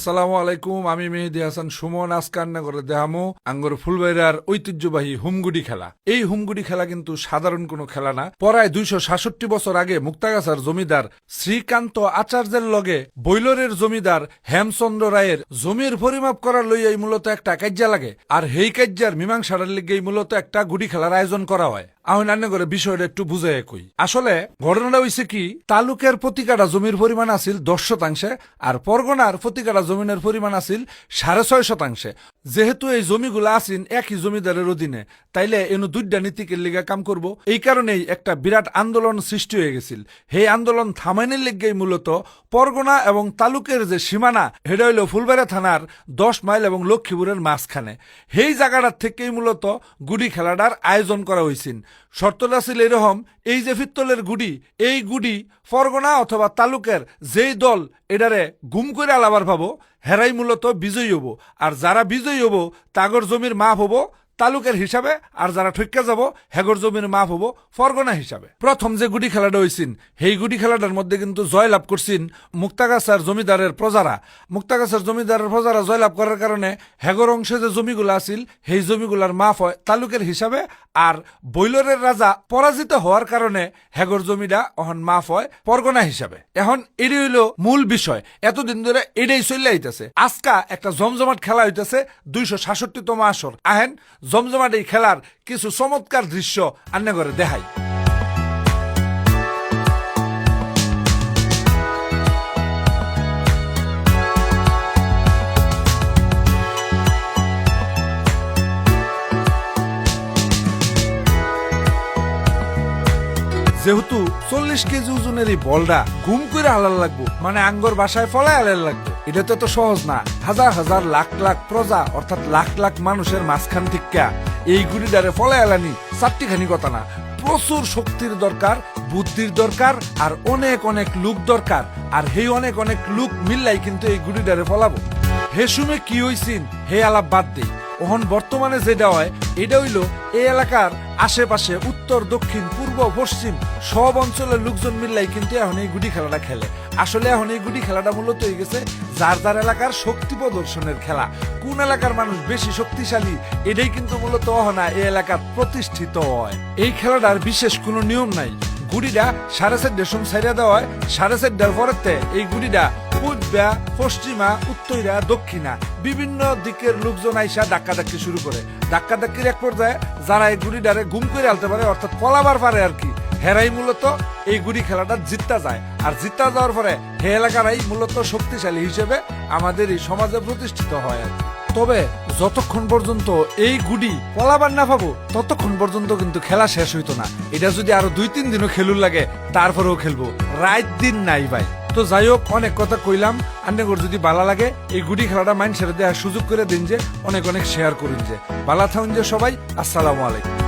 আসসালামু আলাইকুম। আমি মেহেদি হাসান সুমন। আজকে রান্না করে দেখামো আঙ্গর ফুলবাইরার ঐতিহ্যবাহী হুমগুড়ি খেলা। এই হুমগুড়ি খেলা কিন্তু সাধারণ কোনো খেলা না। প্রায় 266 বছর আগে মুক্তাগাছার জমিদার শ্রীকান্ত আচার্যের লগে বৈলরের জমিদার হেমচন্দ্র রায়ের জমির পরিমাপ করার লইয়াই মূলত একটা কাজ্যা লাগে, আর হেই কাজ্যার মীমাংসার লেগেই মূলত একটা গুড়ি খেলার আয়োজন করা হয়। আমি রান্না করে বিষয়টা একটু বুঝে কই। আসলে ঘটনাটা হইছে কি, তালুকের প্রতি কাঠা জমির পরিমাণ আছিল 10 শতাংশে, আর পরগনার প্রতি কাঠা জমিনের পরিমাণ আছিল 6.5 শতাংশে। যেহেতু এই জমিগুলো আছেন একই জমিদারের অধীনে, তাইলে এনু দুইটা নীতিকের লিগে কাম করব। এই কারণেই একটা বিরাট আন্দোলন সৃষ্টি হয়ে গেছিল। এই আন্দোলন থামাইনের লিগেই মূলত পরগনা এবং তালুকের যে সীমানা, হেডা হইল ফুলবাড়িয়া থানার 10 মাইল এবং লক্ষ্মীপুরের মাঝখানে। সেই জায়গাটার থেকেই মূলত গুড়ি খেলাটার আয়োজন করা হয়েছিল। শর্তটা ছিল এরকম, এই যে পিত্তলের গুড়ি, এই গুড়ি পরগনা অথবা তালুকের যেই দল এটারে গুম করে আলাবার পাবো, হেরাই মূলত বিজয়ী হবো। আর যারা বিজয়ী হবো তাগর জমির মাপ হবো তালুকের হিসাবে, আর যারা ঠক্কা যাব হেগর জমির মাপ হবো পরগনা হিসাবে। প্রথম যে গুড়ি খেলাটা হয়েছিল, সেই গুড়ি খেলাটার মধ্যে কিন্তু জয়লাভ করছেন মুক্তাগাছার জমিদারের প্রজারা। মুক্তাগাছার জমিদারের প্রজারা জয়লাভ করার কারণে হেগর অংশে যে জমিগুলো আছিল সেই জমিগুলার মাপ হয় তালুকের হিসাবে, আর বৈলরের রাজা পরাজিত হওয়ার কারণে হেগর জমিটা এখন মাপ হয় পরগনা হিসাবে। এখন এটাই হইল মূল বিষয়। এতদিন ধরে এটাই চলে আইতেছে। আজকা একটা জমজমাট খেলা হইতেছে 266তম আসর। আহেন জমজমাট এই খেলার কিছু চমৎকার দৃশ্য আন্না করে দেখাই। যেহেতু 40 কেজি ওজনের এই বলটা গুম করে আলার লাগবো, মানে আঙ্গর বাসায় ফলায় আলার লাগবো, এটা তো এত সহজ না। হাজার হাজার লাখ লাখ প্রজা অর্থাৎ লাখ লাখ মানুষের মাঝখান থেকে এই গুড়িটারে ফলায় আলানি চারটিখানি কথা না। প্রচুর শক্তির দরকার, বুদ্ধির দরকার, আর অনেক অনেক লোক দরকার। আর সেই অনেক অনেক লোক মিললাই কিন্তু এই গুড়িটারে ফলাবো। হে শুনে কি হইছিন হে আলাপ বাদ দেই। ওহন বর্তমানে যেটা হয় এটা হইল এই এলাকার আশেপাশে উত্তর দক্ষিণ পূর্ব পশ্চিম সব অঞ্চলের লোকজন মিললাই কিন্তু এখন এই গুড়ি খেলাটা খেলে। আসলে এখন এই গুড়ি খেলাটা মূলত হয়ে গেছে যার যার এলাকার শক্তি প্রদর্শনের খেলা। কোন এলাকার মানুষ বেশি শক্তিশালী এটাই কিন্তু মূলত অহনা এই এলাকার প্রতিষ্ঠিত হয়। এই খেলাটার বিশেষ কোনো নিয়ম নাই। গুড়িটা 4.5 সময় ছাইড়া দেওয়া হয়। 4.5 পরেতে এই গুড়িটা পূর্বা পশ্চিমা উত্তরা দক্ষিণা বিভিন্ন দিকের লোকজন আইসা ধাক্কাধাক্কি শুরু করে। ধাক্কাধাক্কির এক পর্যায়ে যারা এই গুড়িটারে গুম করে আলতে পারে অর্থাৎ পলাবার পারে আর কি, হেরাই মূলত এই গুড়ি খেলাটা জিততে যায়। আর জিততে যাওয়ার পরে হে এলাকারাই মূলত শক্তিশালী হিসেবে আমাদের এই সমাজে প্রতিষ্ঠিত হয় আর কি। তবে যতক্ষণ পর্যন্ত এই গুড়ি পলাবার না পাবো ততক্ষণ পর্যন্ত কিন্তু খেলা শেষ হইতো না। এটা যদি আরো 2-3 দিনও খেলুর লাগে তারপরেও খেলবো, রাত দিন নাই ভাই। তো যাই হোক, অনেক কথা কইলাম। আন্নেগর যদি ভালো লাগে এই গুড়ি খেলাটা মাইন্ড ছেড়ে দেওয়ার সুযোগ করে দিন, যে অনেক অনেক শেয়ার করুন, যে ভালো থাকুন যে সবাই। আসসালামু আলাইকুম।